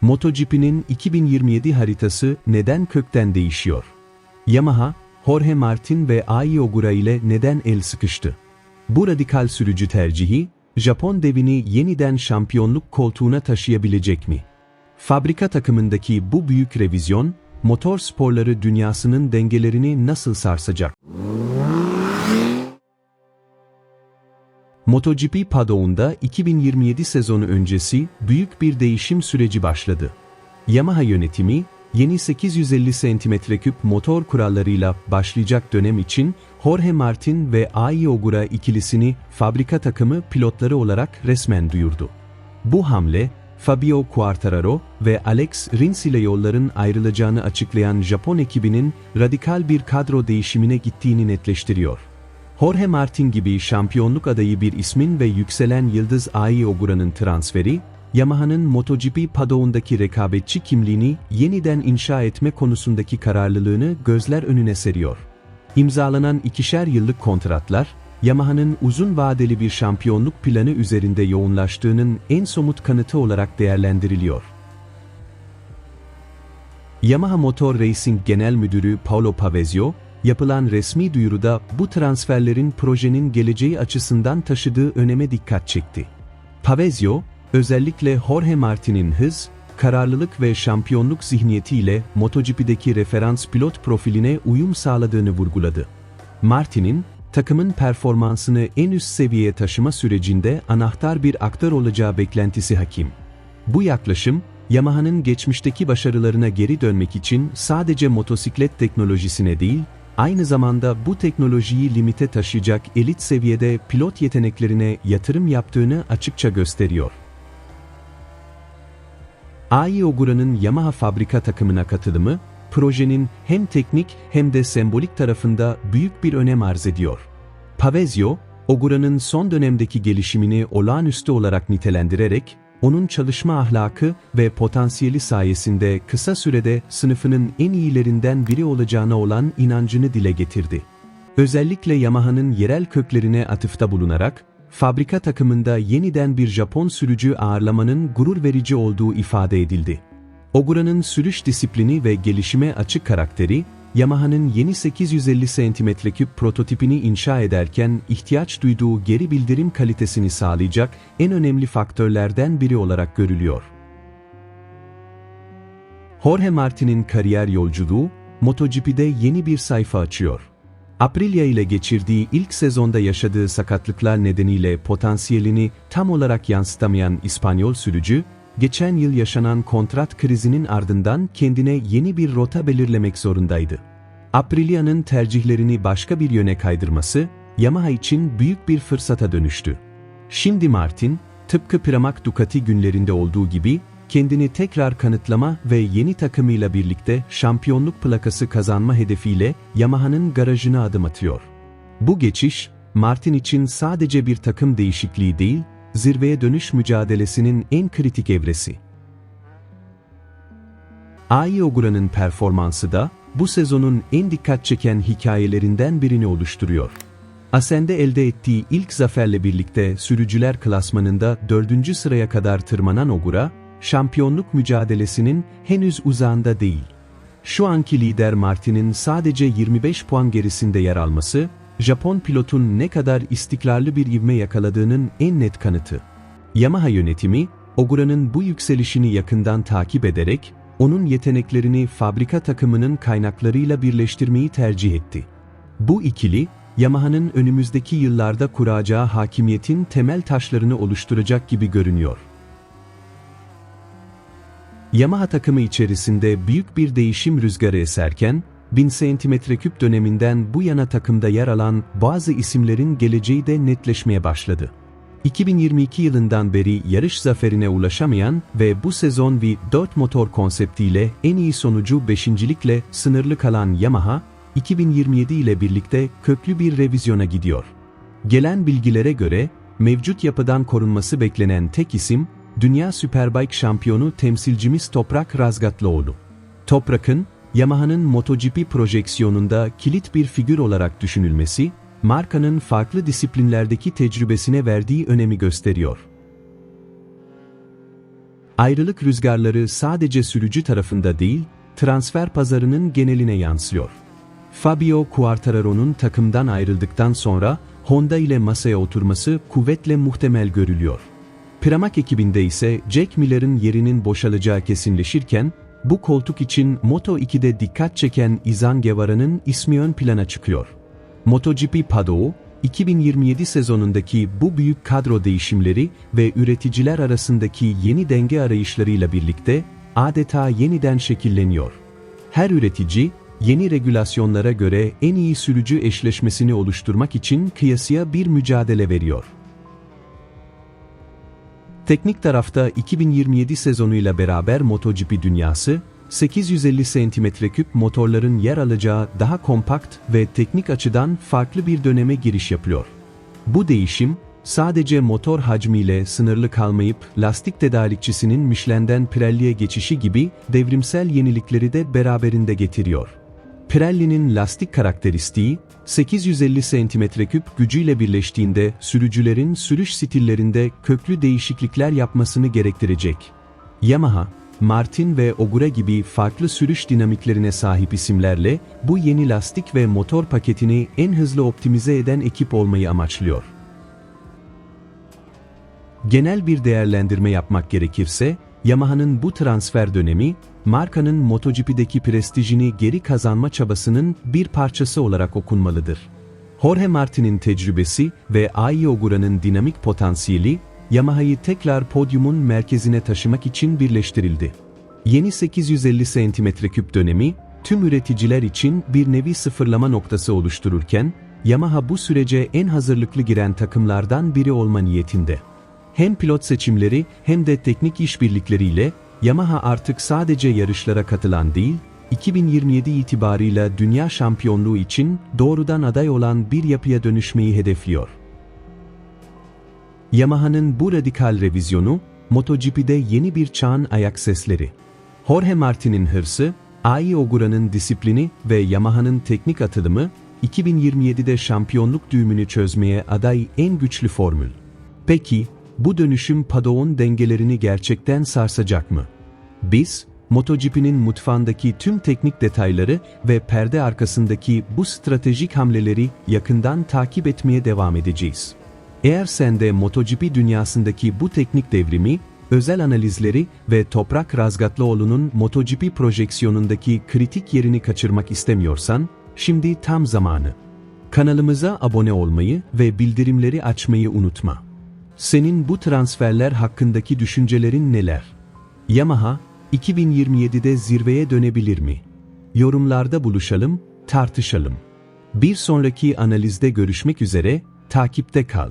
MotoGP'nin 2027 haritası neden kökten değişiyor? Yamaha, Jorge Martin ve Ai Ogura ile neden el sıkıştı? Bu radikal sürücü tercihi, Japon devini yeniden şampiyonluk koltuğuna taşıyabilecek mi? Fabrika takımındaki bu büyük revizyon, motor sporları dünyasının dengelerini nasıl sarsacak? MotoGP paddock'unda 2027 sezonu öncesi büyük bir değişim süreci başladı. Yamaha yönetimi, yeni 850 cm3 motor kurallarıyla başlayacak dönem için Jorge Martin ve Ai Ogura ikilisini fabrika takımı pilotları olarak resmen duyurdu. Bu hamle, Fabio Quartararo ve Alex Rins ile yolların ayrılacağını açıklayan Japon ekibinin radikal bir kadro değişimine gittiğini netleştiriyor. Jorge Martin gibi şampiyonluk adayı bir ismin ve yükselen yıldız Ai Ogura'nın transferi, Yamaha'nın MotoGP paddock'undaki rekabetçi kimliğini yeniden inşa etme konusundaki kararlılığını gözler önüne seriyor. İmzalanan 2'şer yıllık kontratlar, Yamaha'nın uzun vadeli bir şampiyonluk planı üzerinde yoğunlaştığının en somut kanıtı olarak değerlendiriliyor. Yamaha Motor Racing Genel Müdürü Paolo Pavezio, yapılan resmi duyuruda bu transferlerin projenin geleceği açısından taşıdığı öneme dikkat çekti. Pavezio, özellikle Jorge Martin'in hız, kararlılık ve şampiyonluk zihniyetiyle MotoGP'deki referans pilot profiline uyum sağladığını vurguladı. Martin'in, takımın performansını en üst seviyeye taşıma sürecinde anahtar bir aktör olacağı beklentisi hakim. Bu yaklaşım, Yamaha'nın geçmişteki başarılarına geri dönmek için sadece motosiklet teknolojisine değil, aynı zamanda bu teknolojiyi limite taşıyacak elit seviyede pilot yeteneklerine yatırım yaptığını açıkça gösteriyor. Ai Ogura'nın Yamaha fabrika takımına katılımı, projenin hem teknik hem de sembolik tarafında büyük bir önem arz ediyor. Pavezio, Ogura'nın son dönemdeki gelişimini olağanüstü olarak nitelendirerek, onun çalışma ahlakı ve potansiyeli sayesinde kısa sürede sınıfının en iyilerinden biri olacağına olan inancını dile getirdi. Özellikle Yamaha'nın yerel köklerine atıfta bulunarak, fabrika takımında yeniden bir Japon sürücü ağırlamanın gurur verici olduğu ifade edildi. Ogura'nın sürüş disiplini ve gelişime açık karakteri, Yamaha'nın yeni 850 cm3 prototipini inşa ederken ihtiyaç duyduğu geri bildirim kalitesini sağlayacak en önemli faktörlerden biri olarak görülüyor. Jorge Martin'in kariyer yolculuğu, MotoGP'de yeni bir sayfa açıyor. Aprilia ile geçirdiği ilk sezonda yaşadığı sakatlıklar nedeniyle potansiyelini tam olarak yansıtamayan İspanyol sürücü, geçen yıl yaşanan kontrat krizinin ardından kendine yeni bir rota belirlemek zorundaydı. Aprilia'nın tercihlerini başka bir yöne kaydırması, Yamaha için büyük bir fırsata dönüştü. Şimdi Martin, tıpkı Pramac Ducati günlerinde olduğu gibi, kendini tekrar kanıtlama ve yeni takımıyla birlikte şampiyonluk plakası kazanma hedefiyle Yamaha'nın garajına adım atıyor. Bu geçiş, Martin için sadece bir takım değişikliği değil, zirveye dönüş mücadelesinin en kritik evresi. Ai Ogura'nın performansı da, bu sezonun en dikkat çeken hikayelerinden birini oluşturuyor. Asen'de elde ettiği ilk zaferle birlikte sürücüler klasmanında 4. sıraya kadar tırmanan Ogura, şampiyonluk mücadelesinin henüz uzağında değil. Şu anki lider Martin'in sadece 25 puan gerisinde yer alması, Japon pilotun ne kadar istikrarlı bir ivme yakaladığının en net kanıtı. Yamaha yönetimi, Ogura'nın bu yükselişini yakından takip ederek, onun yeteneklerini fabrika takımının kaynaklarıyla birleştirmeyi tercih etti. Bu ikili, Yamaha'nın önümüzdeki yıllarda kuracağı hakimiyetin temel taşlarını oluşturacak gibi görünüyor. Yamaha takımı içerisinde büyük bir değişim rüzgarı eserken, 1000 cm3 döneminden bu yana takımda yer alan bazı isimlerin geleceği de netleşmeye başladı. 2022 yılından beri yarış zaferine ulaşamayan ve bu sezon V4 motor konseptiyle en iyi sonucu 5.likle sınırlı kalan Yamaha, 2027 ile birlikte köklü bir revizyona gidiyor. Gelen bilgilere göre, mevcut yapıdan korunması beklenen tek isim, Dünya Superbike şampiyonu temsilcimiz Toprak Razgatlıoğlu. Toprak'ın, Yamaha'nın MotoGP projeksiyonunda kilit bir figür olarak düşünülmesi, markanın farklı disiplinlerdeki tecrübesine verdiği önemi gösteriyor. Ayrılık rüzgarları sadece sürücü tarafında değil, transfer pazarının geneline yansıyor. Fabio Quartararo'nun takımdan ayrıldıktan sonra Honda ile masaya oturması kuvvetle muhtemel görülüyor. Pramac ekibinde ise Jack Miller'ın yerinin boşalacağı kesinleşirken, bu koltuk için Moto2'de dikkat çeken Izan Guevara'nın ismi ön plana çıkıyor. MotoGP paddoğu, 2027 sezonundaki bu büyük kadro değişimleri ve üreticiler arasındaki yeni denge arayışlarıyla birlikte adeta yeniden şekilleniyor. Her üretici, yeni regülasyonlara göre en iyi sürücü eşleşmesini oluşturmak için kıyasıya bir mücadele veriyor. Teknik tarafta 2027 sezonuyla beraber MotoGP dünyası, 850 cm3 motorların yer alacağı daha kompakt ve teknik açıdan farklı bir döneme giriş yapıyor. Bu değişim, sadece motor hacmiyle sınırlı kalmayıp lastik tedarikçisinin Michelin'den Pirelli'ye geçişi gibi devrimsel yenilikleri de beraberinde getiriyor. Pirelli'nin lastik karakteristiği, 850 cm3 gücüyle birleştiğinde sürücülerin sürüş stillerinde köklü değişiklikler yapmasını gerektirecek. Yamaha, Martin ve Ogura gibi farklı sürüş dinamiklerine sahip isimlerle bu yeni lastik ve motor paketini en hızlı optimize eden ekip olmayı amaçlıyor. Genel bir değerlendirme yapmak gerekirse, Yamaha'nın bu transfer dönemi, markanın MotoGP'deki prestijini geri kazanma çabasının bir parçası olarak okunmalıdır. Jorge Martin'in tecrübesi ve Ai Ogura'nın dinamik potansiyeli, Yamaha'yı tekrar podyumun merkezine taşımak için birleştirildi. Yeni 850 cm3 dönemi, tüm üreticiler için bir nevi sıfırlama noktası oluştururken, Yamaha bu sürece en hazırlıklı giren takımlardan biri olma niyetinde. Hem pilot seçimleri hem de teknik işbirlikleriyle, Yamaha artık sadece yarışlara katılan değil, 2027 itibarıyla dünya şampiyonluğu için doğrudan aday olan bir yapıya dönüşmeyi hedefliyor. Yamaha'nın bu radikal revizyonu, MotoGP'de yeni bir çağın ayak sesleri. Jorge Martin'in hırsı, Ai Ogura'nın disiplini ve Yamaha'nın teknik atılımı, 2027'de şampiyonluk düğümünü çözmeye aday en güçlü formül. Peki, bu dönüşüm paddoğun dengelerini gerçekten sarsacak mı? Biz, MotoGP'nin mutfağındaki tüm teknik detayları ve perde arkasındaki bu stratejik hamleleri yakından takip etmeye devam edeceğiz. Eğer sen de MotoGP dünyasındaki bu teknik devrimi, özel analizleri ve Toprak Razgatlıoğlu'nun MotoGP projeksiyonundaki kritik yerini kaçırmak istemiyorsan, şimdi tam zamanı. Kanalımıza abone olmayı ve bildirimleri açmayı unutma. Senin bu transferler hakkındaki düşüncelerin neler? Yamaha, 2027'de zirveye dönebilir mi? Yorumlarda buluşalım, tartışalım. Bir sonraki analizde görüşmek üzere, takipte kal.